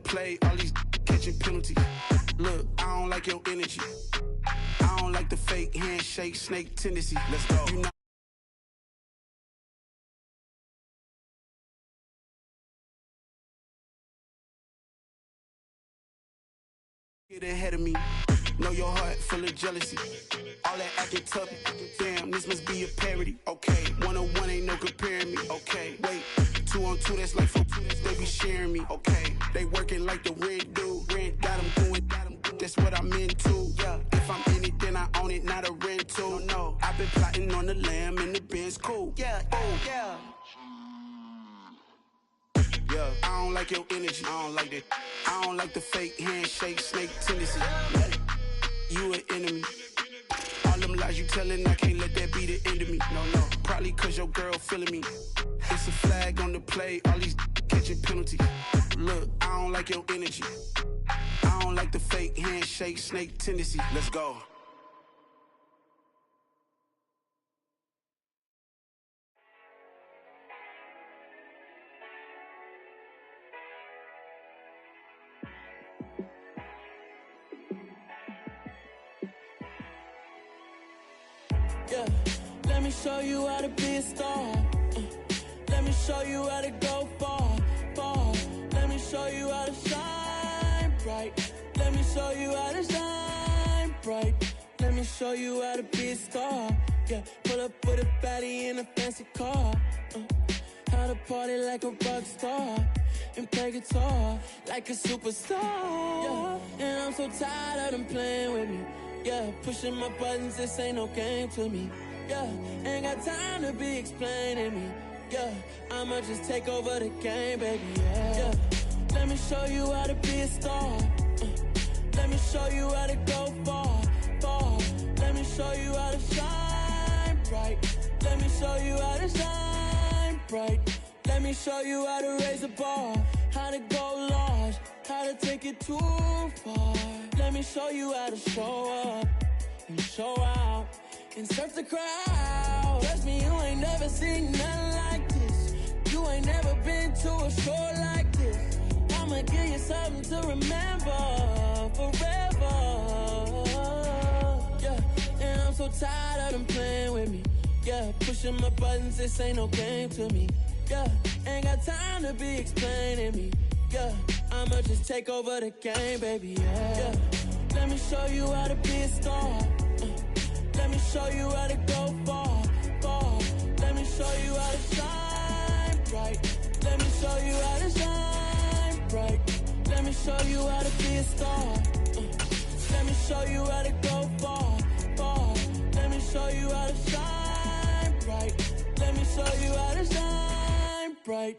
play, all these catching penalties. Look, I don't like your energy. I don't like the fake handshake, snake tendency. Let's go. You know get ahead of me. Know your heart full of jealousy. All that acting tough. Damn, this must be a parody. Okay, 1-on-1 ain't no comparing me. Okay, wait, 2-on-2, that's like 4-2. They be sharing me. Okay, they working like the rent do. Rent got them doing. That's what I'm into. Yeah, if I'm in it, then I own it, not a rental. No, I've been plotting on the lamb and the Benz cool. Yeah, oh yeah. Yeah, I don't like your energy. I don't like that. I don't like the fake handshake, snake tendency. You an enemy. All them lies you telling, I can't let that be the end of me. No, probably cause your girl feeling me. It's a flag on the play, all these catching penalties. Look, I don't like your energy. I don't like the fake handshake, snake tendency. Let's go. Yeah, let me show you how to be a star. Let me show you how to go far, far. Let me show you how to shine bright. Let me show you how to shine bright. Let me show you how to be a star. Yeah, pull up with a baddie in a fancy car. How to party like a rock star and play guitar like a superstar. Yeah, and I'm so tired of them playing with me. Yeah, pushing my buttons, this ain't no game to me. Yeah, ain't got time to be explaining me. Yeah, I'ma just take over the game, baby. Yeah, let me show you how to be a star. Let me show you how to go far, far. Let me show you how to shine bright. Let me show you how to shine bright. Let me show you how to raise the bar, how to go large, how to take it too far. Let me show you how to show up and show out and surf the crowd. Trust me, you ain't never seen nothing like this. You ain't never been to a show like this. I'ma give you something to remember forever. Yeah, and I'm so tired of them playing with me. Yeah, pushing my buttons, this ain't no game to me. Yeah, ain't got time to be explaining me. Yeah, I'ma just take over the game, baby. Yeah, let me show you how to be a star. Let me show you how to go far, far. Let me show you how to shine bright. Let me show you how to shine bright. Let me show you how to be a star. Let me show you how to go far, far. Let me show you how to shine bright. Let me show you how to shine bright.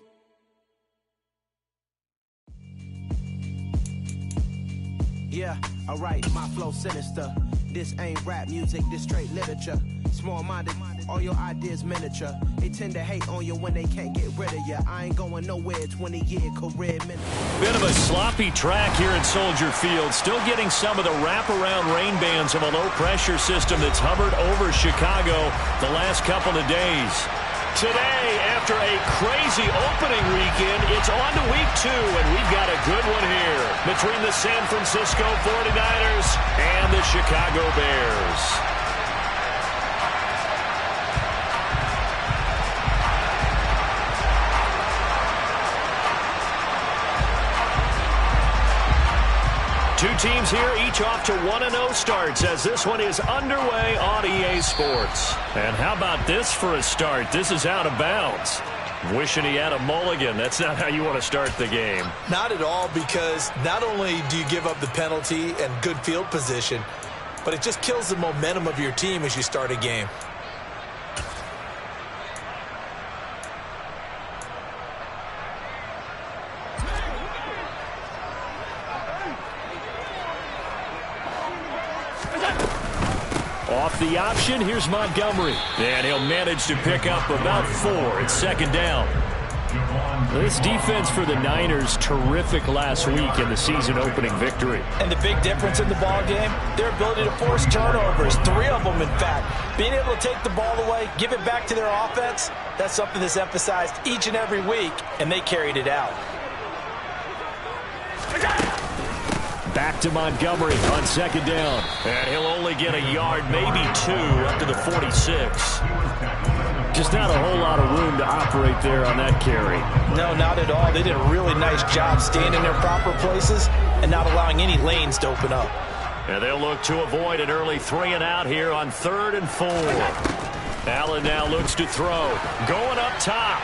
Yeah, alright, my flow sinister. This ain't rap music, this straight literature. Small-minded, all your ideas miniature. They tend to hate on you when they can't get rid of you. I ain't going nowhere, 20-year career minute. Bit of a sloppy track here at Soldier Field. Still getting some of the wraparound rain bands of a low-pressure system that's hovered over Chicago the last couple of days. Today, after a crazy opening weekend, it's on to week 2, and we've got a good one here between the San Francisco 49ers and the Chicago Bears. Two teams here, each off to 1-0 starts as this one is underway on EA Sports. And how about this for a start? This is out of bounds. Wishing he had a mulligan. That's not how you want to start the game. Not at all, because not only do you give up the penalty and good field position, but it just kills the momentum of your team as you start a game. Off the option, here's Montgomery. And he'll manage to pick up about 4. It's second down. This defense for the Niners, terrific last week in the season-opening victory. And the big difference in the ball game, their ability to force turnovers, 3 of them, in fact. Being able to take the ball away, give it back to their offense, that's something that's emphasized each and every week, and they carried it out. Back to Montgomery on second down. And he'll only get a yard, maybe 2, up to the 46. Just not a whole lot of room to operate there on that carry. No, not at all. They did a really nice job staying in their proper places and not allowing any lanes to open up. And they'll look to avoid an early 3 and out here on 3rd and 4. Allen now looks to throw. Going up top.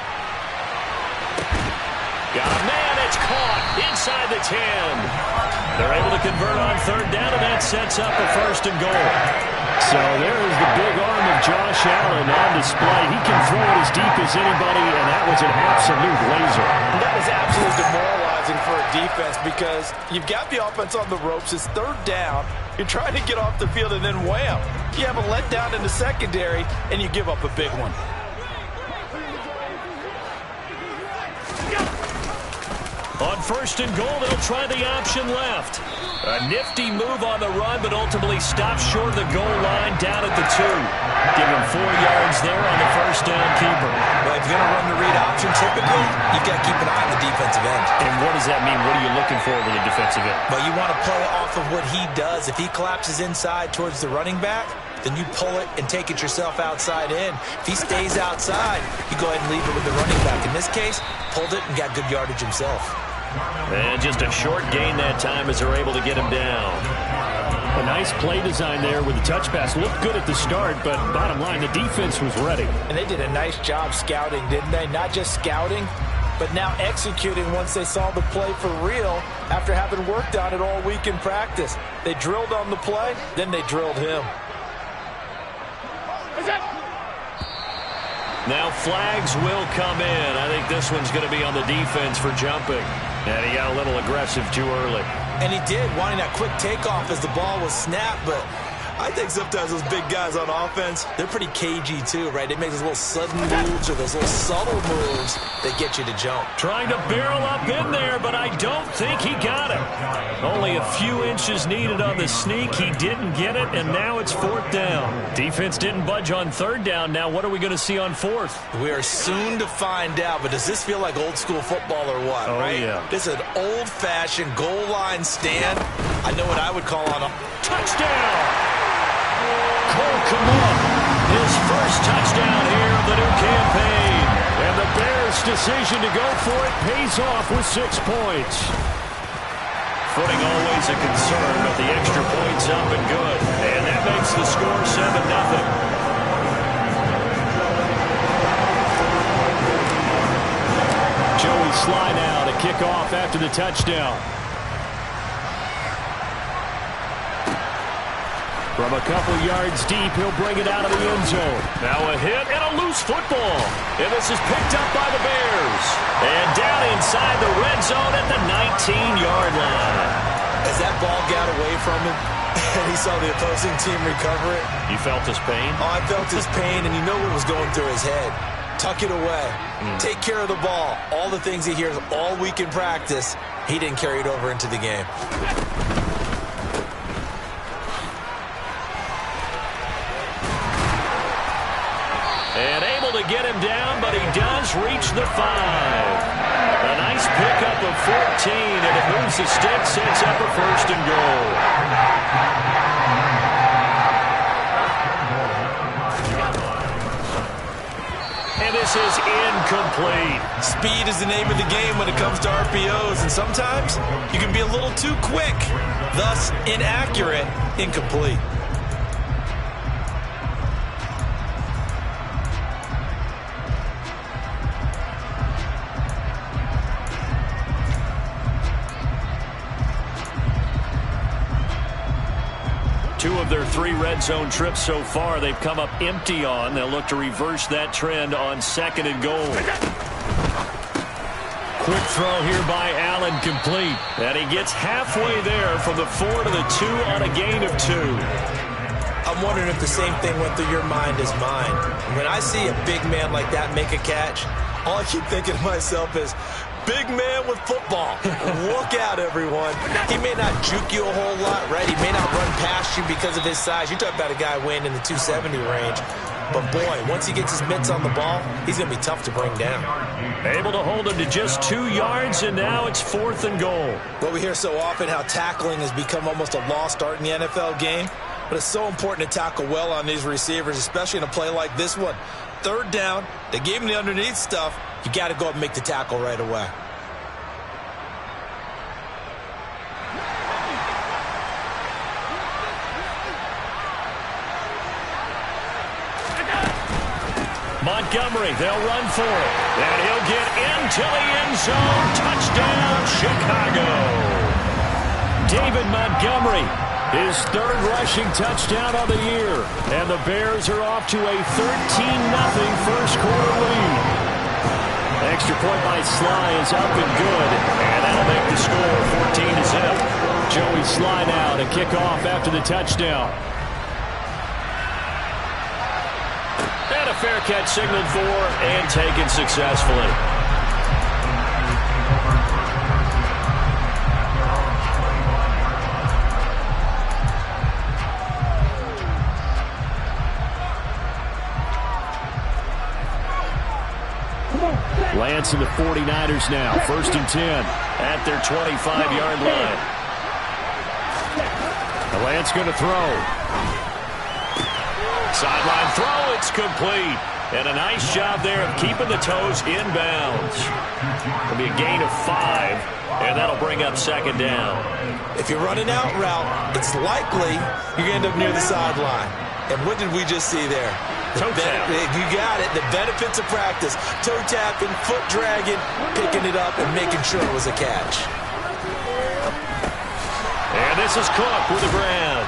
Got a man, it's caught inside the 10. They're able to convert on 3rd down, and that sets up a 1st and goal. So there is the big arm of Josh Allen on display. He can throw it as deep as anybody, and that was an absolute laser. That was absolutely demoralizing for a defense because you've got the offense on the ropes. It's 3rd down. You're trying to get off the field, and then wham, you have a letdown in the secondary, and you give up a big one. On 1st and goal, they'll try the option left. A nifty move on the run, but ultimately stops short of the goal line down at the 2. Give him 4 yards there on the 1st down keeper. Well, if you're going to run the read option, typically, you've got to keep an eye on the defensive end. And what does that mean? What are you looking for with the defensive end? Well, you want to play off of what he does. If he collapses inside towards the running back, then you pull it and take it yourself outside in. If he stays outside, you go ahead and leave it with the running back. In this case, pulled it and got good yardage himself. And just a short gain that time as they're able to get him down. A nice play design there with the touch pass. Looked good at the start, but bottom line, the defense was ready. And they did a nice job scouting, didn't they? Not just scouting, but now executing once they saw the play for real after having worked on it all week in practice. They drilled on the play, then they drilled him. Now flags will come in. I think this one's going to be on the defense for jumping. And he got a little aggressive too early. And he did, wanting that quick takeoff as the ball was snapped, but I think sometimes those big guys on offense, they're pretty cagey too, right? They make those little sudden moves or those little subtle moves that get you to jump. Trying to barrel up in there, but I don't think he got it. Only a few inches needed on the sneak. He didn't get it, and now it's 4th down. Defense didn't budge on 3rd down. Now what are we going to see on 4th? We are soon to find out, but does this feel like old school football or what, right? Yeah. This is an old-fashioned goal line stand. I know what I would call on a touchdown. Cole Kmet, his first touchdown here of the new campaign. And the Bears' decision to go for it pays off with 6 points. Footing always a concern, but the extra point's up and good. And that makes the score 7-0. Joey Sly now to kick off after the touchdown. From a couple yards deep, he'll bring it out of the end zone. Now a hit and a loose football. And this is picked up by the Bears. And down inside the red zone at the 19-yard line. As that ball got away from him, and he saw the opposing team recover it. You felt his pain? Oh, I felt his pain, and you know what was going through his head. Tuck it away. Take care of the ball. All the things he hears all week in practice, he didn't carry it over into the game. And able to get him down, but he does reach the 5. A nice pickup of 14, and it moves the stick, sets up a 1st and goal. And this is incomplete. Speed is the name of the game when it comes to RPOs, and sometimes you can be a little too quick, thus inaccurate, incomplete. Two of their 3 red zone trips so far, they've come up empty on. They'll look to reverse that trend on 2nd and goal. Quick throw here by Allen, complete. And he gets halfway there from the 4 to the 2 on a gain of 2. I'm wondering if the same thing went through your mind as mine. When I see a big man like that make a catch, all I keep thinking to myself is, big man with football. Look out, everyone. He may not juke you a whole lot, right? He may not run past you because of his size. You're talking about a guy weighing in the 270 range. But boy, once he gets his mitts on the ball, he's going to be tough to bring down. Able to hold him to just 2 yards, and now it's 4th and goal. Well, we hear so often how tackling has become almost a lost art in the NFL game. But it's so important to tackle well on these receivers, especially in a play like this one. 3rd down, they gave him the underneath stuff. You got to go up and make the tackle right away. Montgomery, they'll run for it. And he'll get into the end zone. Touchdown, Chicago. David Montgomery, his 3rd rushing touchdown of the year. And the Bears are off to a 13-0 first quarter lead. Extra point by Sly is up and good. And that'll make the score 14-0. Joey Sly now to kick off after the touchdown. And a fair catch signaled for and taken successfully. Lance and the 49ers now. 1st and 10 at their 25-yard line. Lance going to throw. Sideline throw, it's complete. And a nice job there of keeping the toes inbounds. It'll be a gain of 5, and that'll bring up 2nd down. If you're running out route, it's likely you're going to end up near the sideline. And what did we just see there? Toe tap. You got it. The benefits of practice. Toe tapping, foot dragging, picking it up, and making sure it was a catch. And this is Cook with the grab.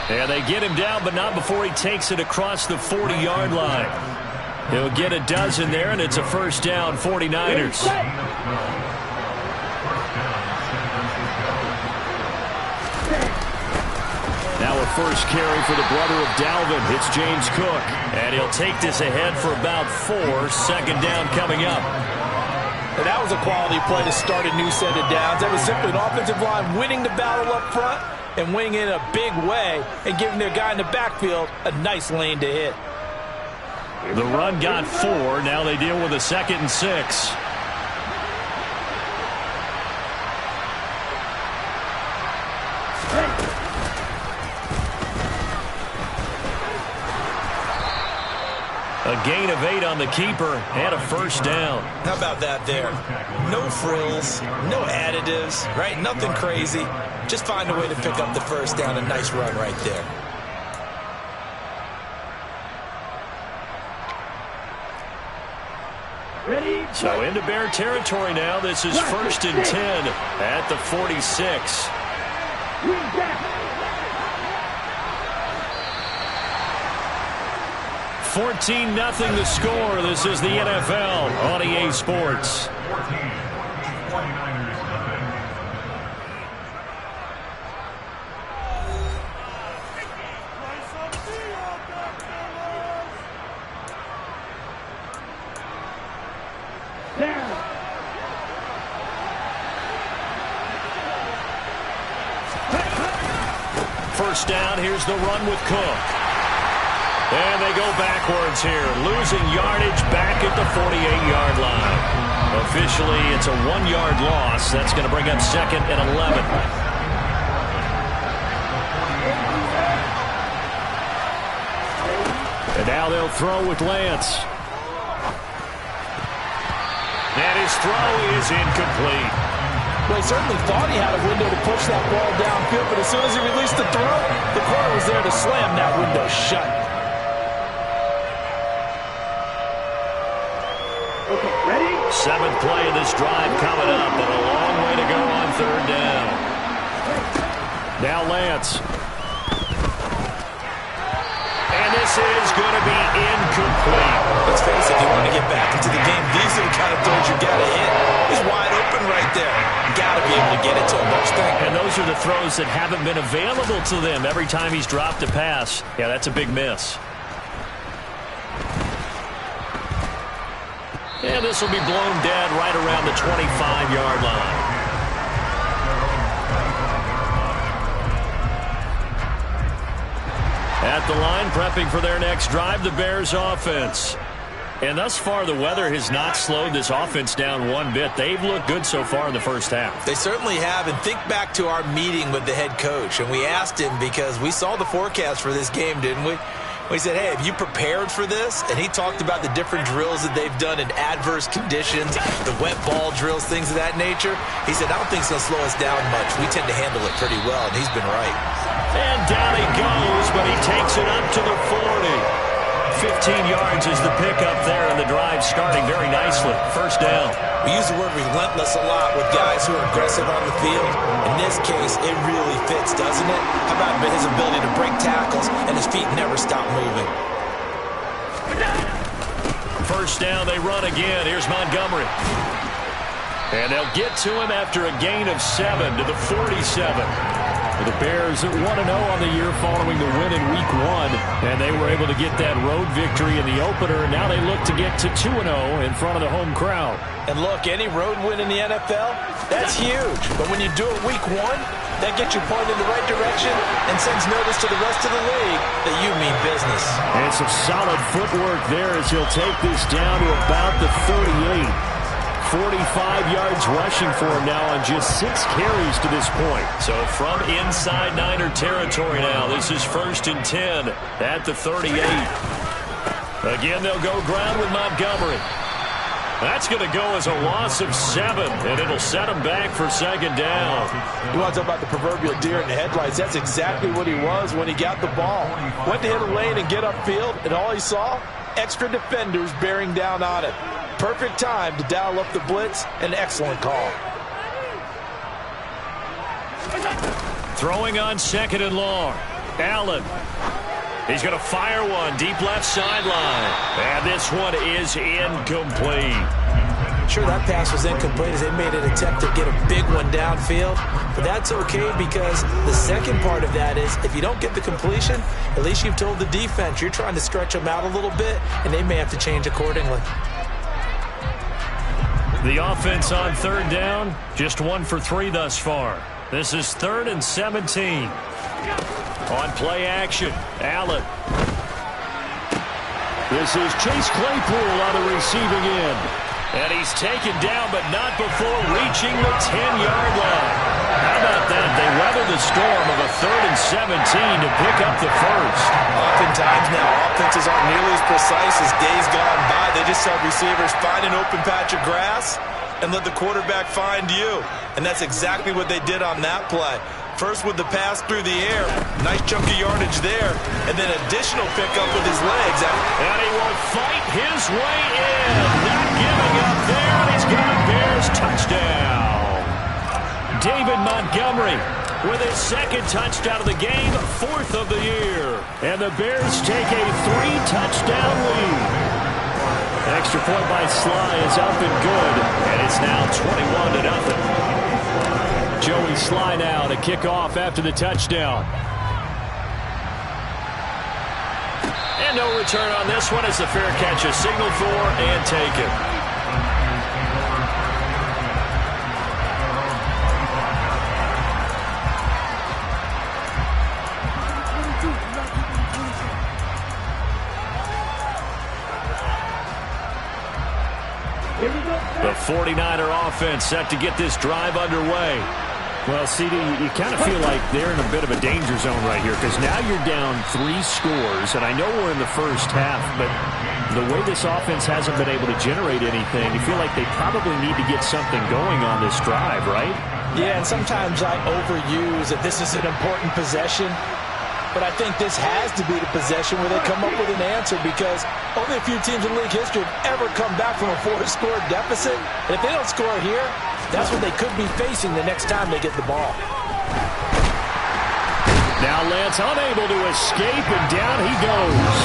And they get him down, but not before he takes it across the 40-yard line. He'll get a dozen there, and it's a 1st down, 49ers. Now a first carry for the brother of Dalvin. It's James Cook. And he'll take this ahead for about 4. 2nd down coming up. And that was a quality play to start a new set of downs. That was simply an offensive line winning the battle up front and winning it in a big way and giving their guy in the backfield a nice lane to hit. The run got 4. Now they deal with a 2nd and 6. A gain of 8 on the keeper and a 1st down. How about that there? No frills, no additives, right? Nothing crazy. Just find a way to pick up the 1st down. A nice run right there. So into Bear territory now. This is 1st and 10 at the 46. 14-0 the score. This is the NFL on EA Sports. First down, here's the run with Cook. And they go backwards here, losing yardage back at the 48-yard line. Officially, it's a 1-yard loss. That's going to bring up 2nd and 11. And now they'll throw with Lance. And his throw is incomplete. Well, he certainly thought he had a window to push that ball downfield, but as soon as he released the throw, the corner was there to slam that window shut. Okay, ready? 7th play of this drive coming up, but a long way to go on 3rd down. Now Lance. And this is going to be incomplete. Let's face it, if you want to get back into the game, these are the kind of throws you got to hit. He's wide open right there. You got to be able to get it to him. Don't you think? And those are the throws that haven't been available to them every time he's dropped a pass. Yeah, that's a big miss. And this will be blown dead right around the 25-yard line. At the line, prepping for their next drive, the Bears offense. And thus far, the weather has not slowed this offense down one bit. They've looked good so far in the first half. They certainly have. And think back to our meeting with the head coach. And we asked him, because we saw the forecast for this game, didn't we? We said, hey, have you prepared for this? And he talked about the different drills that they've done in adverse conditions, the wet ball drills, things of that nature. He said, I don't think it's going to slow us down much. We tend to handle it pretty well, and he's been right. And down he goes, but he takes it up to the 40. 15 yards is the pickup there, and the drive starting very nicely. First down. We use the word relentless a lot with guys who are aggressive on the field. In this case, it really fits, doesn't it? How about his ability to break tackles and his feet never stop moving? First down, they run again. Here's Montgomery. And they'll get to him after a gain of 7 to the 47. The Bears at 1-0 on the year following the win in Week 1. And they were able to get that road victory in the opener. And now they look to get to 2-0 in front of the home crowd. And look, any road win in the NFL, that's huge. But when you do it Week 1, that gets you pointed in the right direction and sends notice to the rest of the league that you mean business. And some solid footwork there as he'll take this down to about the 38. 45 yards rushing for him now on just 6 carries to this point. So from inside Niner territory now, this is 1st and 10 at the 38. Again, they'll go ground with Montgomery. That's going to go as a loss of 7, and it'll set him back for 2nd down. You want to talk about the proverbial deer in the headlights? That's exactly what he was when he got the ball. Went to hit a lane and get upfield, and all he saw, extra defenders bearing down on it. Perfect time to dial up the blitz. An excellent call. Throwing on 2nd and long. Allen. He's going to fire one deep left sideline. And this one is incomplete. Sure, that pass was incomplete as they made an attempt to get a big one downfield. But that's okay, because the second part of that is if you don't get the completion, at least you've told the defense you're trying to stretch them out a little bit, and they may have to change accordingly. The offense on 3rd down, just 1 for 3 thus far. This is 3rd and 17. On play action, Allen. This is Chase Claypool on the receiving end. And he's taken down, but not before reaching the 10-yard line. How about that? They weather the storm of a 3rd and 17 to pick up the first. Oftentimes now, offenses aren't nearly as precise as days gone by. They just have receivers find an open patch of grass and let the quarterback find you. And that's exactly what they did on that play. First with the pass through the air. Nice chunk of yardage there. And then additional pickup with his legs. And he will fight his way in. Not giving up there. And he's got a Bears touchdown. David Montgomery with his 2nd touchdown of the game, 4th of the year. And the Bears take a 3-touchdown lead. Extra point by Sly is up and good. And it's now 21-0. Joey Sly now to kick off after the touchdown. And no return on this one as the fair catch is signaled for and taken. The 49er offense set to get this drive underway. Well, CD, you kind of feel like they're in a bit of a danger zone right here, because now you're down 3 scores, and I know we're in the first half, but the way this offense hasn't been able to generate anything, you feel like they probably need to get something going on this drive, right? Yeah, and sometimes I overuse that this is an important possession. But I think this has to be the possession where they come up with an answer, because only a few teams in league history have ever come back from a 4-score deficit. And if they don't score here, that's what they could be facing the next time they get the ball. Now Lance unable to escape, and down he goes.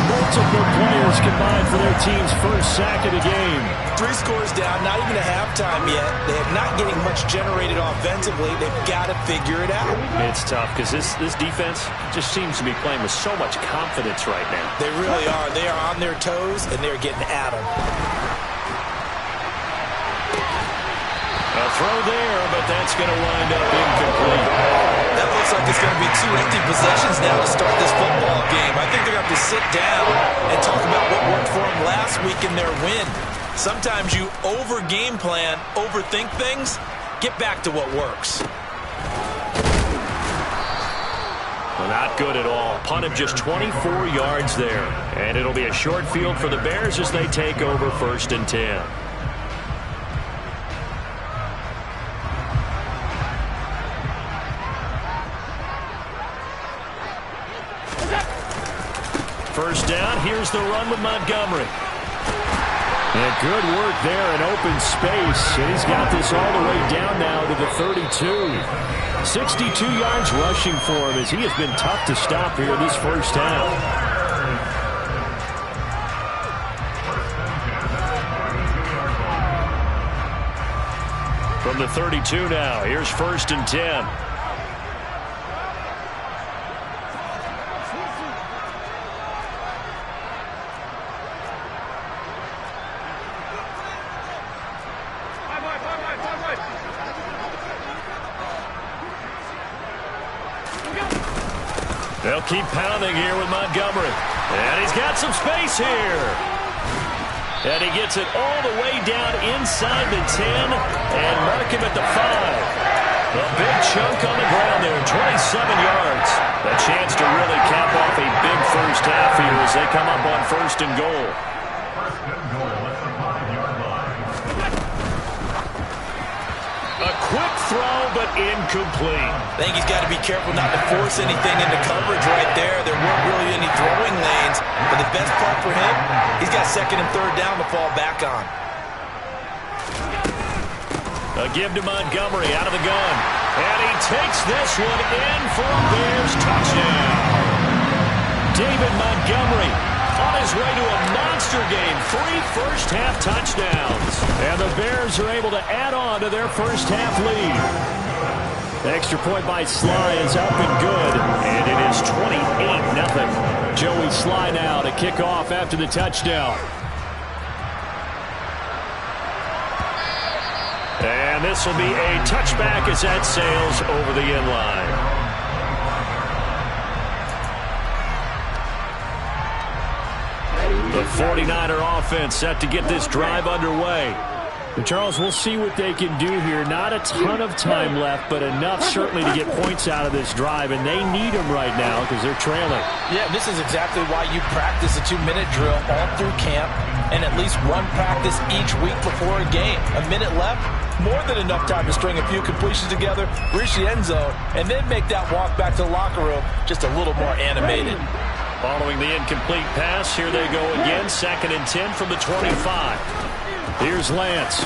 Multiple players combined for their team's first sack of the game. 3 scores down, not even a halftime yet. They are not getting much generated offensively. They've got to figure it out. It's tough because this defense just seems to be playing with so much confidence right now. They really are. They are on their toes, and they're getting at them. A throw there, but that's going to wind up incomplete. That looks like a it's going to be 2 empty possessions now to start this football game. I think they're going to have to sit down and talk about what worked for them last week in their win. Sometimes you over-game plan, overthink things. Get back to what works. Well, not good at all. Punt of just 24 yards there. And it'll be a short field for the Bears as they take over 1st and 10. First down, here's the run with Montgomery. And good work there in open space. And he's got this all the way down now to the 32. 62 yards rushing for him as he has been tough to stop here this first half. From the 32 now, here's 1st and 10. They'll keep pounding here with Montgomery. And he's got some space here. And he gets it all the way down inside the 10 and mark him at the 5. A big chunk on the ground there, 27 yards. A chance to really cap off a big first half here as they come up on 1st and goal. A quick throw, but incomplete. I think he's got to be careful not to force anything into coverage right there. There weren't really any throwing lanes, but the best part for him, he's got 2nd and 3rd down to fall back on. A give to Montgomery out of the gun. And he takes this one in for a Bears touchdown. David Montgomery on his way to a monster game. 3 first-half touchdowns. And the Bears are able to add on to their first-half lead. The extra point by Sly is up and good. And it is 28-0. Joey Sly now to kick off after the touchdown. And this will be a touchback as that sails over the end line. The 49er offense set to get this drive underway. And Charles, we'll see what they can do here. Not a ton of time left, but enough certainly to get points out of this drive. And they need them right now because they're trailing. Yeah, this is exactly why you practice a 2-minute drill all through camp and at least one practice each week before a game. A minute left, more than enough time to string a few completions together, reach the end zone, and then make that walk back to the locker room just a little more animated. Following the incomplete pass, here they go again. 2nd and 10 from the 25. Here's Lance.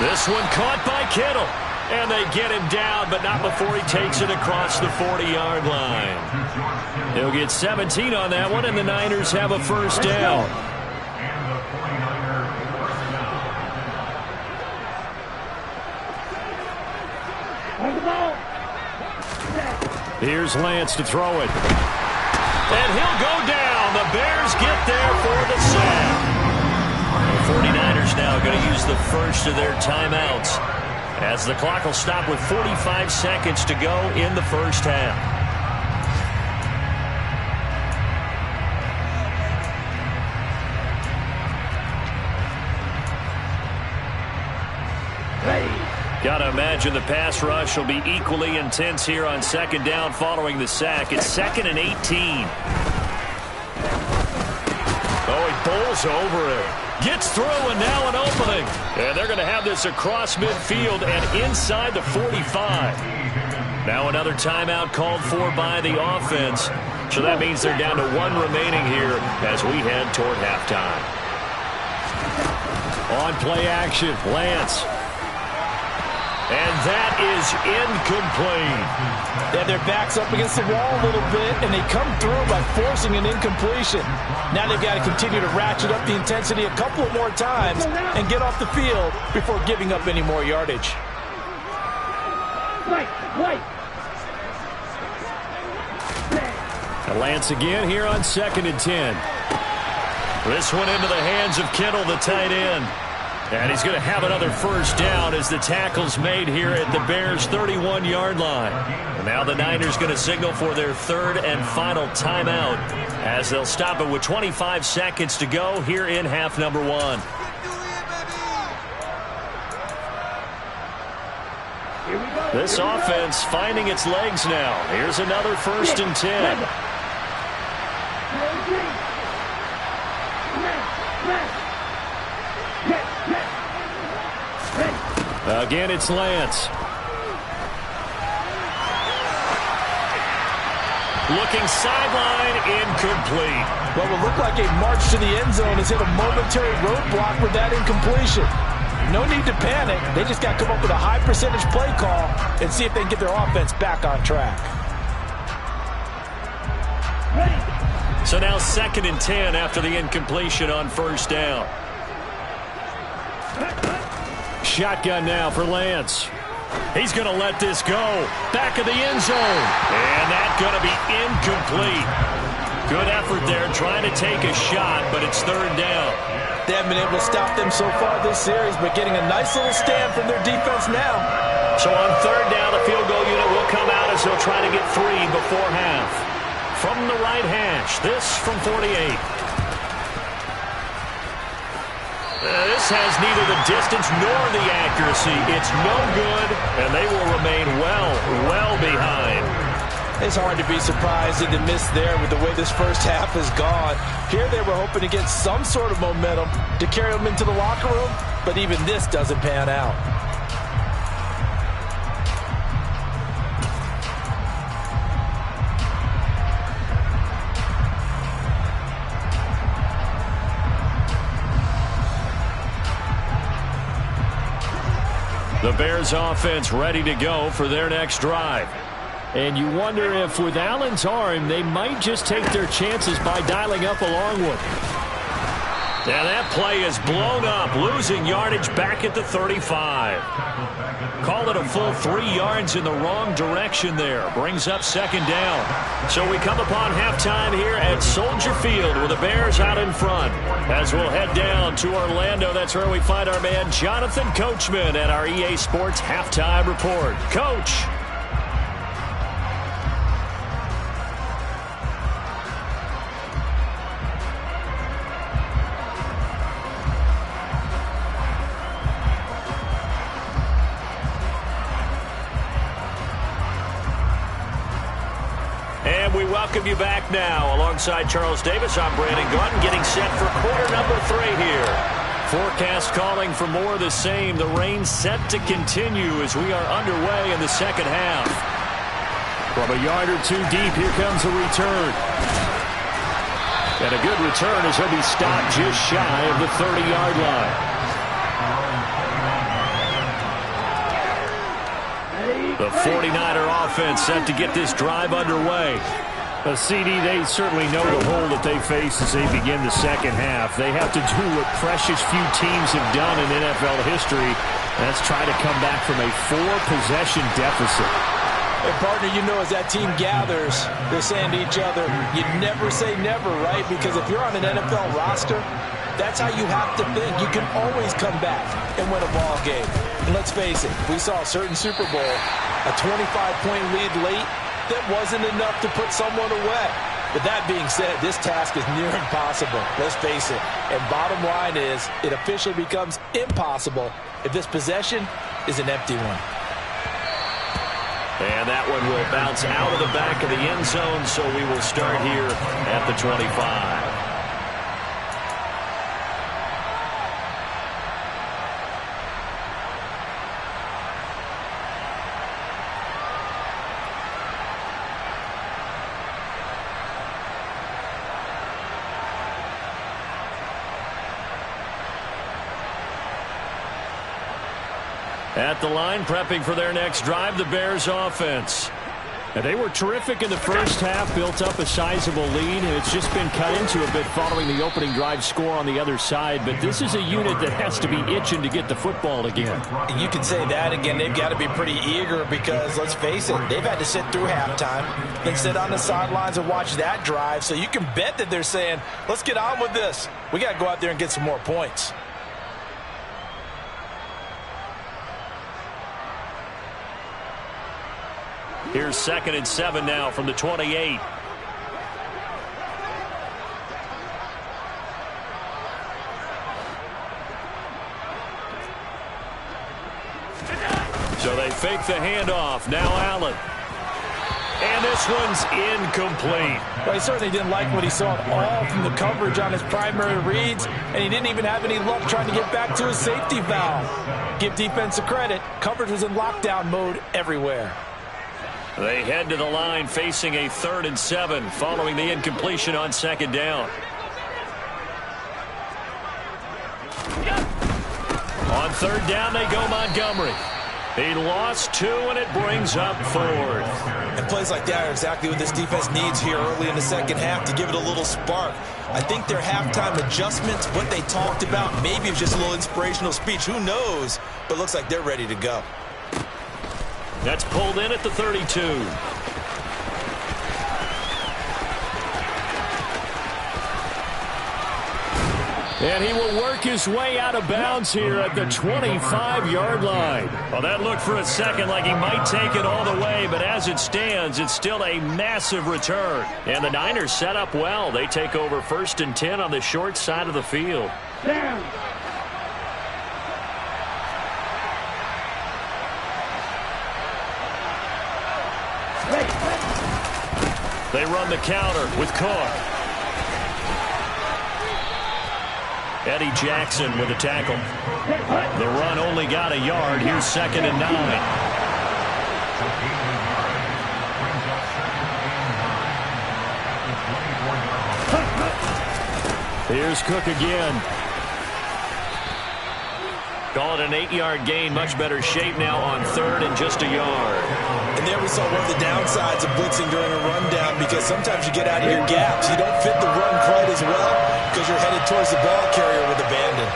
This one caught by Kittle. And they get him down, but not before he takes it across the 40-yard line. He'll get 17 on that one, and the Niners have a first down. Here's Lance to throw it. And he'll go down. The Bears get there for the sack. The 49ers now going to use the first of their timeouts as the clock will stop with 45 seconds to go in the first half. Got to imagine the pass rush will be equally intense here on 2nd down following the sack. It's 2nd and 18. Oh, he bowls over it. Gets through, and now an opening. And they're going to have this across midfield and inside the 45. Now another timeout called for by the offense. So that means they're down to 1 remaining here as we head toward halftime. On play action, Lance. And that is incomplete. Yeah, their back's up against the wall a little bit, and they come through by forcing an incompletion. Now they've got to continue to ratchet up the intensity a couple more times and get off the field before giving up any more yardage. Lance again here on 2nd and 10. This one into the hands of Kittle, the tight end. And he's going to have another first down as the tackle's made here at the Bears' 31-yard line. And now the Niners going to signal for their third and final timeout as they'll stop it with 25 seconds to go here in half number 1. This offense finding its legs now. Here's another 1st and 10. Again, it's Lance. Looking sideline, incomplete. What will look like a march to the end zone has hit a momentary roadblock with that incompletion. No need to panic. They just got to come up with a high percentage play call and see if they can get their offense back on track. So now 2nd and 10 after the incompletion on 1st down. Shotgun now for Lance. He's going to let this go. Back of the end zone. And that's going to be incomplete. Good effort there trying to take a shot, but it's 3rd down. They haven't been able to stop them so far this series, but getting a nice little stand from their defense now. So on 3rd down, the field goal unit will come out as they'll try to get 3 before half. From the right hash, this from 48. This has neither the distance nor the accuracy. It's no good, and they will remain well behind. It's hard to be surprised at the miss there with the way this first half has gone. Here they were hoping to get some sort of momentum to carry them into the locker room, but even this doesn't pan out. The Bears offense ready to go for their next drive. And you wonder if with Allen's arm, they might just take their chances by dialing up a long one. And that play is blown up, losing yardage back at the 35. Call it a full 3 yards in the wrong direction there. Brings up 2nd down. So we come upon halftime here at Soldier Field with the Bears out in front. As we'll head down to Orlando, that's where we find our man Jonathan Coachman at our EA Sports Halftime Report. Coach. And we welcome you back now. Alongside Charles Davis, I'm Brandon Gordon, getting set for quarter number 3 here. Forecast calling for more of the same. The rain set to continue as we are underway in the 2nd half. From a yard or 2 deep, here comes a return. And a good return as he'll be stopped just shy of the 30-yard line. The 49er offense set to get this drive underway. CD, they certainly know the hole that they face as they begin the 2nd half. They have to do what precious few teams have done in NFL history. That's try to come back from a 4-possession deficit. And partner, you know, as that team gathers, they're saying to each other, you never say never, right? Because if you're on an NFL roster, that's how you have to think. You can always come back and win a ball game. And let's face it, we saw a certain Super Bowl, a 25-point lead late, that wasn't enough to put someone away. But that being said, this task is near impossible. Let's face it. And bottom line is, it officially becomes impossible if this possession is an empty one. And that one will bounce out of the back of the end zone, so we will start here at the 25. At the line, prepping for their next drive, the Bears offense. And they were terrific in the first half, built up a sizable lead, and it's just been cut into a bit following the opening drive score on the other side. But this is a unit that has to be itching to get the football again. You can say that again. They've got to be pretty eager because, let's face it, they've had to sit through halftime, then sit on the sidelines and watch that drive. So you can bet that they're saying, let's get on with this. We got to go out there and get some more points. Here's 2nd and 7 now from the 28. So they fake the handoff. Now Allen. And this one's incomplete. Well, he certainly didn't like what he saw at all from the coverage on his primary reads, and he didn't even have any luck trying to get back to his safety valve. Give defense a credit. Coverage was in lockdown mode everywhere. They head to the line facing a 3rd and 7 following the incompletion on 2nd down. On 3rd down, they go Montgomery. He lost 2, and it brings up 4th. And plays like that are exactly what this defense needs here early in the second half to give it a little spark. I think their halftime adjustments, what they talked about, maybe it was just a little inspirational speech. Who knows? But it looks like they're ready to go. That's pulled in at the 32. And he will work his way out of bounds here at the 25-yard line. Well, that looked for a second like he might take it all the way, but as it stands, it's still a massive return. And the Niners set up well. They take over 1st and 10 on the short side of the field. Down. They run the counter with Cook. Eddie Jackson with a tackle. The run only got a yard. Here's 2nd and 9. Here's Cook again. Call it an 8-yard gain. Much better shape now on 3rd and just a yard. And there we saw one of the downsides of blitzing during a rundown, because sometimes you get out of your gaps. You don't fit the run quite as well because you're headed towards the ball carrier with abandon.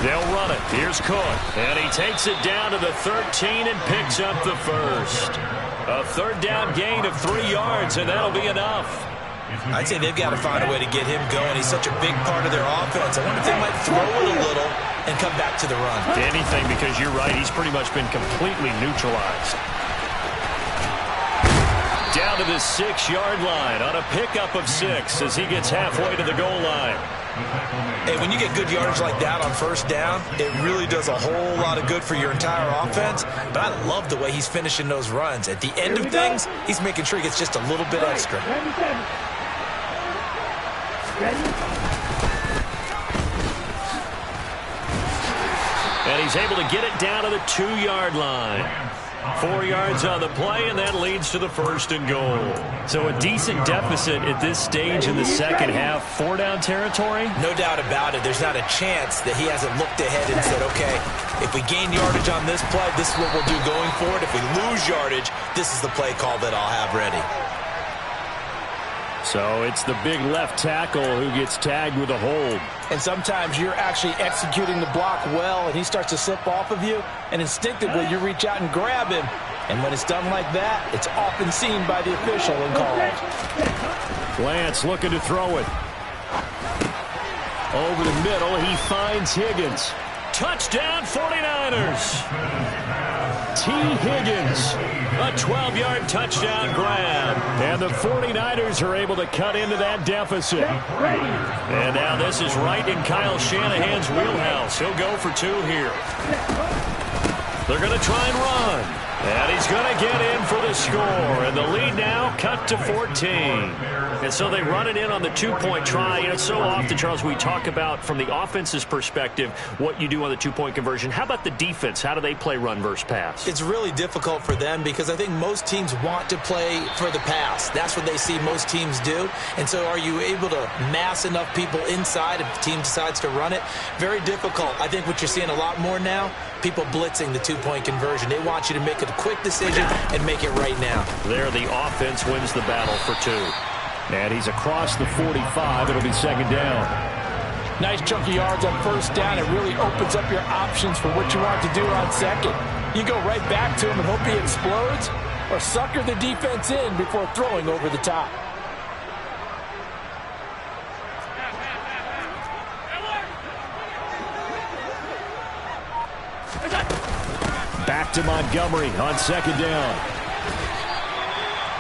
They'll run it. Here's Cook. And he takes it down to the 13 and picks up the 1st. A 3rd down gain of 3 yards, and that'll be enough. I'd say they've got to find a way to get him going. He's such a big part of their offense. I wonder if they might throw it a little and come back to the run. Anything, because you're right. He's pretty much been completely neutralized. Down to the 6-yard line on a pickup of 6 as he gets halfway to the goal line. Hey, when you get good yardage like that on 1st down, it really does a whole lot of good for your entire offense. But I love the way he's finishing those runs. At the end of things, he's making sure he gets just a little bit extra. And he's able to get it down to the 2-yard line. 4 yards on the play, and that leads to the 1st and goal. So a decent deficit at this stage in the second half. 4-down territory? No doubt about it. There's not a chance that he hasn't looked ahead and said, okay, if we gain yardage on this play, this is what we'll do going forward. If we lose yardage, this is the play call that I'll have ready. So it's the big left tackle who gets tagged with a hold. And sometimes you're actually executing the block well, and he starts to slip off of you, and instinctively you reach out and grab him. And when it's done like that, it's often seen by the official and called. Lance looking to throw it. Over the middle, he finds Higgins. Touchdown 49ers. T. Higgins, a 12-yard touchdown grab. And the 49ers are able to cut into that deficit. And now this is right in Kyle Shanahan's wheelhouse. He'll go for 2 here. They're going to try and run. And he's going to get in for the score. And the lead now cut to 14. And so they run it in on the 2-point try. You know, so often, Charles, we talk about from the offense's perspective what you do on the 2-point conversion. How about the defense? How do they play run versus pass? It's really difficult for them because I think most teams want to play for the pass. That's what they see most teams do. And so are you able to mass enough people inside if the team decides to run it? Very difficult. I think what you're seeing a lot more now, people blitzing the 2-point conversion. They want you to make a quick decision and make it right now. There, the offense wins the battle for 2. And he's across the 45. It'll be 2nd down. Nice chunky yards on 1st down. It really opens up your options for what you want to do on 2nd. You go right back to him and hope he explodes, or sucker the defense in before throwing over the top. Back to Montgomery on second down.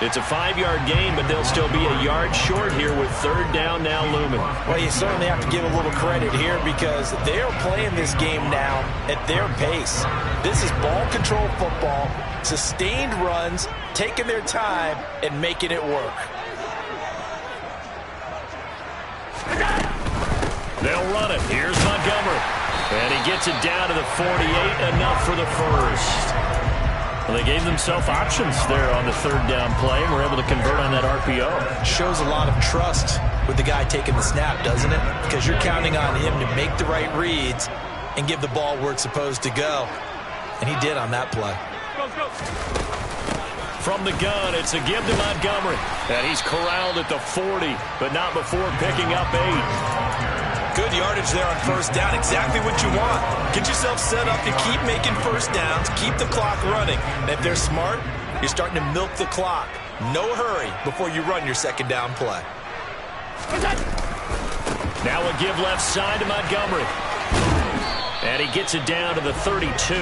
It's a 5-yard gain, but they'll still be a yard short here with third down now looming. Well, you certainly have to give a little credit here because they are playing this game now at their pace. This is ball control football, sustained runs, taking their time, and making it work. They'll run it. Here's Montgomery. And he gets it down to the 48, enough for the first. Well, they gave themselves options there on the third down play and were able to convert on that RPO. Shows a lot of trust with the guy taking the snap, doesn't it? Because you're counting on him to make the right reads and give the ball where it's supposed to go. And he did on that play. From the gun, it's a give to Montgomery. And he's corralled at the 40, but not before picking up 8. Good yardage there on first down. Exactly what you want. Get yourself set up to keep making first downs, keep the clock running. And if they're smart, you're starting to milk the clock. No hurry before you run your second down play. Now a give left side to Montgomery. And he gets it down to the 32.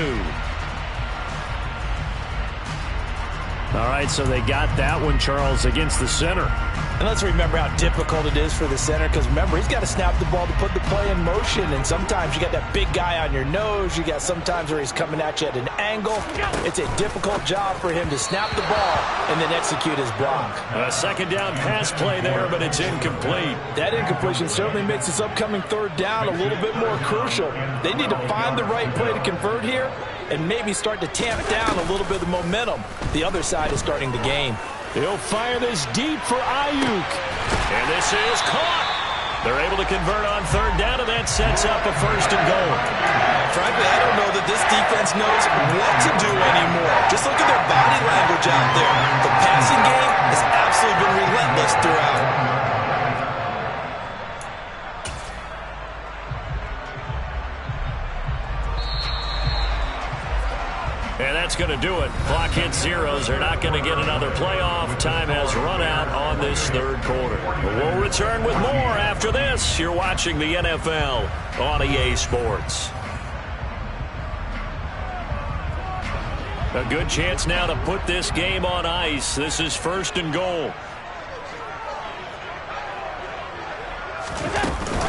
All right, so they got that one, Charles, against the center. And let's remember how difficult it is for the center, because remember, he's got to snap the ball to put the play in motion, and sometimes you got that big guy on your nose. You got sometimes where he's coming at you at an angle. It's a difficult job for him to snap the ball and then execute his block. A second down pass play there, but it's incomplete. That incompletion certainly makes this upcoming third down a little bit more crucial. They need to find the right play to convert here and maybe start to tamp down a little bit of momentum. The other side is starting to gain. He'll fire this deep for Ayuk. And this is caught. They're able to convert on third down, and that sets up a first and goal. Frankly, I don't know that this defense knows what to do anymore. Just look at their body language out there. The passing game has absolutely been relentless throughout. And that's going to do it. Clock hits zeros. They're not going to get another playoff. Time has run out on this third quarter. We'll return with more after this. You're watching the NFL on EA Sports. A good chance now to put this game on ice. This is first and goal.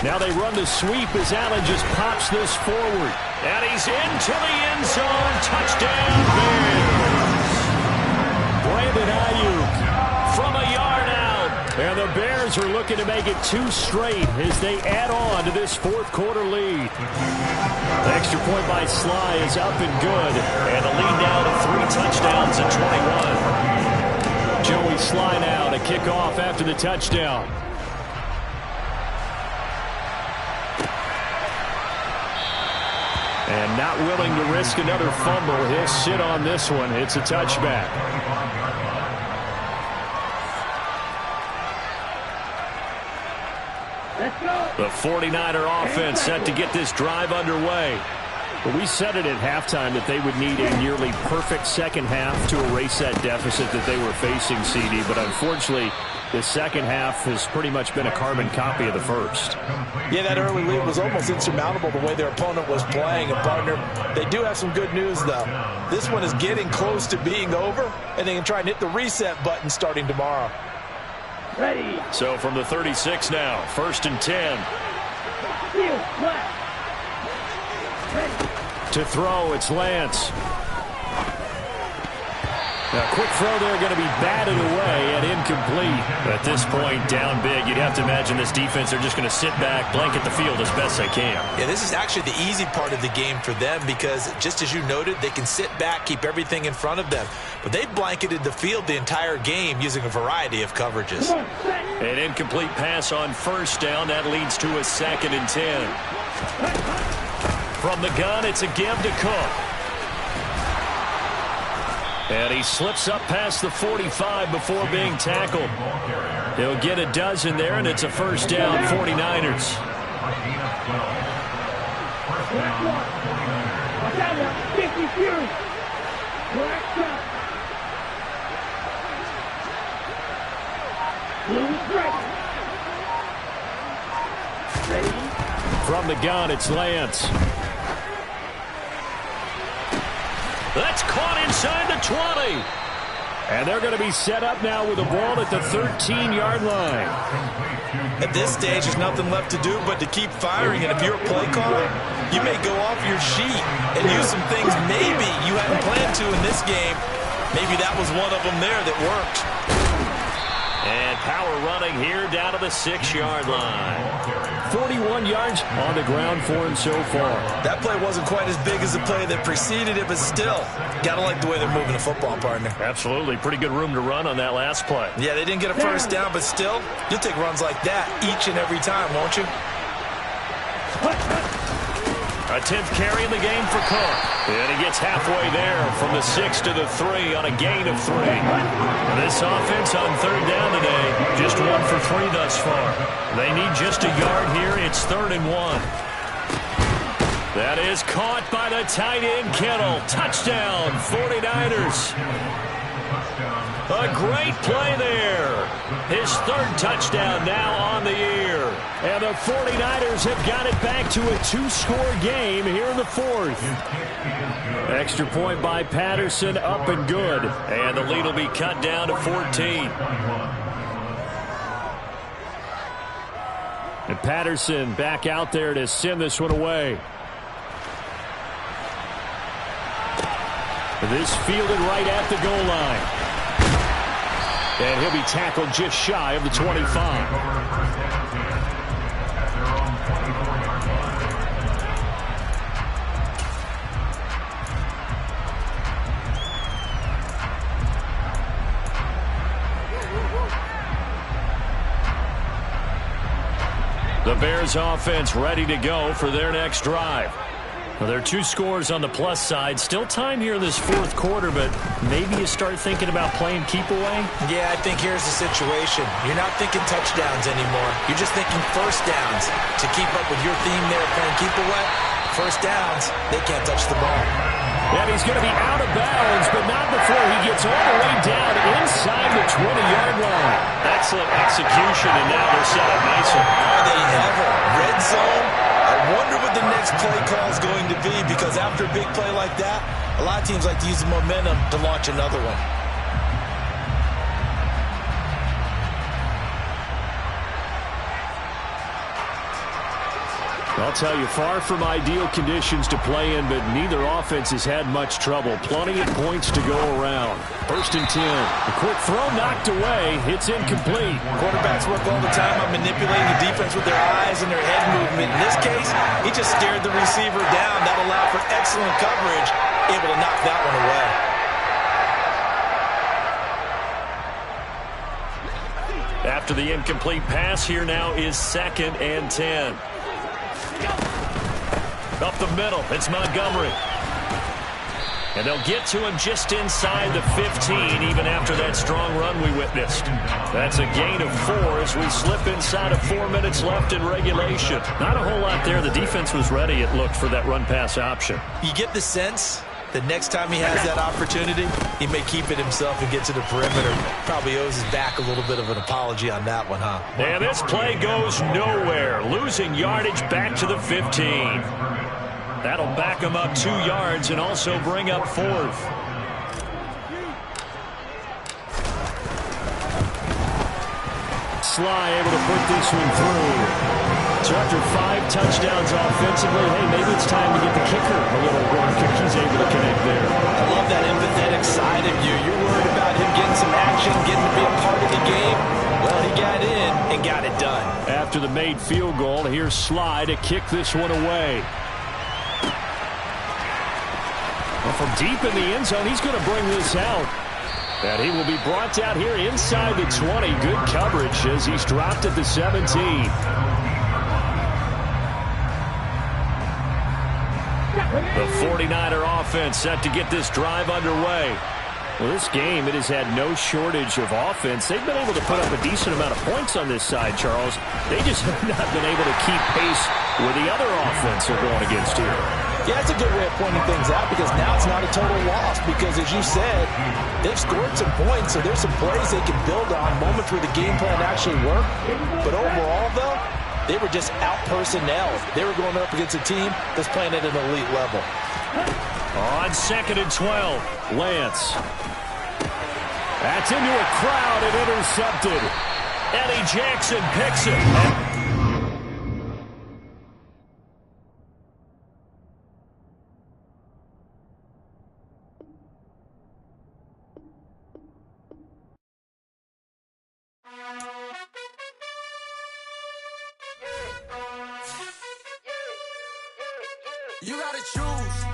Now they run the sweep as Allen just pops this forward. And he's into the end zone. Touchdown, Bears. Brandon Ayuk from a yard out. And the Bears are looking to make it 2 straight as they add on to this fourth quarter lead. The extra point by Sly is up and good. And the lead now to 3 touchdowns and 21. Joey Sly now to kick off after the touchdown. And not willing to risk another fumble. He'll sit on this one. It's a touchback. The 49er offense set to get this drive underway. Well, we said it at halftime that they would need a nearly perfect second half to erase that deficit that they were facing, CD. But unfortunately, the second half has pretty much been a carbon copy of the first. Yeah, that early lead was almost insurmountable the way their opponent was playing. And, partner, they do have some good news, though. This one is getting close to being over, and they can try and hit the reset button starting tomorrow. Ready. So from the 36 now, first and 10. To throw, it's Lance. A quick throw there, going to be batted away and incomplete. At this point, down big, you'd have to imagine this defense, they're just going to sit back, blanket the field as best they can. Yeah, this is actually the easy part of the game for them because, just as you noted, they can sit back, keep everything in front of them. But they blanketed the field the entire game using a variety of coverages. An incomplete pass on first down. That leads to a second and 10. From the gun, it's a give to Cook. And he slips up past the 45 before being tackled. He'll get a dozen there, and it's a first down, 49ers. From the gun, it's Lance. That's caught inside the 20. And they're going to be set up now with the ball at the 13-yard line. At this stage, there's nothing left to do but to keep firing. And if you're a play caller, you may go off your sheet and use some things maybe you hadn't planned to in this game. Maybe that was one of them there that worked. And power running here down to the 6-yard line. 41 yards on the ground for him so far. That play wasn't quite as big as the play that preceded it, but still, gotta like the way they're moving the football, partner. Absolutely. Pretty good room to run on that last play. Yeah, they didn't get a first down, but still, you'll take runs like that each and every time, won't you? A 10th carry in the game for Cook. And he gets halfway there from the 6 to the 3 on a gain of 3. This offense on third down today, just 1 for 3 thus far. They need just a yard here. It's 3rd and 1. That is caught by the tight end, Kittle. Touchdown, 49ers. A great play there. His 3rd touchdown now on the year. And the 49ers have got it back to a 2-score game here in the 4th. Extra point by Patterson, up and good. And the lead will be cut down to 14. And Patterson back out there to send this one away. This fielded right at the goal line. And he'll be tackled just shy of the 25. The Bears offense ready to go for their next drive. Well, there are 2 scores on the plus side. Still time here in this 4th quarter, but maybe you start thinking about playing keep away? Yeah, I think here's the situation. You're not thinking touchdowns anymore. You're just thinking first downs. To keep up with your theme there playing keep away, first downs, they can't touch the ball. And he's going to be out of bounds, but not before he gets all the way down inside the 20-yard line. Excellent execution, and now they're set up nicely. Are they ever? Red zone? I wonder what the next play call is going to be, because after a big play like that, a lot of teams like to use the momentum to launch another one. I'll tell you, far from ideal conditions to play in, but neither offense has had much trouble. Plenty of points to go around. 1st and 10. A quick throw knocked away. It's incomplete. Quarterbacks work all the time on manipulating the defense with their eyes and their head movement. In this case, he just stared the receiver down. That allowed for excellent coverage, able to knock that one away. After the incomplete pass, here now is 2nd and 10. Up the middle, it's Montgomery. And they'll get to him just inside the 15, even after that strong run we witnessed. That's a gain of 4 as we slip inside of 4 minutes left in regulation. Not a whole lot there. The defense was ready, it looked, for that run-pass option. You get the sense that next time he has that opportunity, he may keep it himself and get to the perimeter. Probably owes his back a little bit of an apology on that one, huh? And this play goes nowhere. Losing yardage back to the 15. That'll back him up 2 yards and also bring up 4th. Sly able to put this one through. So after 5 touchdowns offensively, hey, maybe it's time to get the kicker a little run. He's able to connect there. I love that empathetic side of you. You're worried about him getting some action, getting to be a part of the game. Well, he got in and got it done. After the made field goal, here's Sly to kick this one away. Well, from deep in the end zone, he's going to bring this out. And he will be brought down here inside the 20. Good coverage as he's dropped at the 17. The 49er offense set to get this drive underway. Well, this game, it has had no shortage of offense. They've been able to put up a decent amount of points on this side, Charles. They just have not been able to keep pace with the other offense they're going against here. Yeah, that's a good way of pointing things out, because now it's not a total loss, because as you said, they've scored some points, so there's some plays they can build on, moments where the game plan actually worked. But overall, though, they were just out-personnel. They were going up against a team that's playing at an elite level. On 2nd and 12, Lance. That's into a crowd and intercepted. Eddie Jackson picks it. You gotta choose.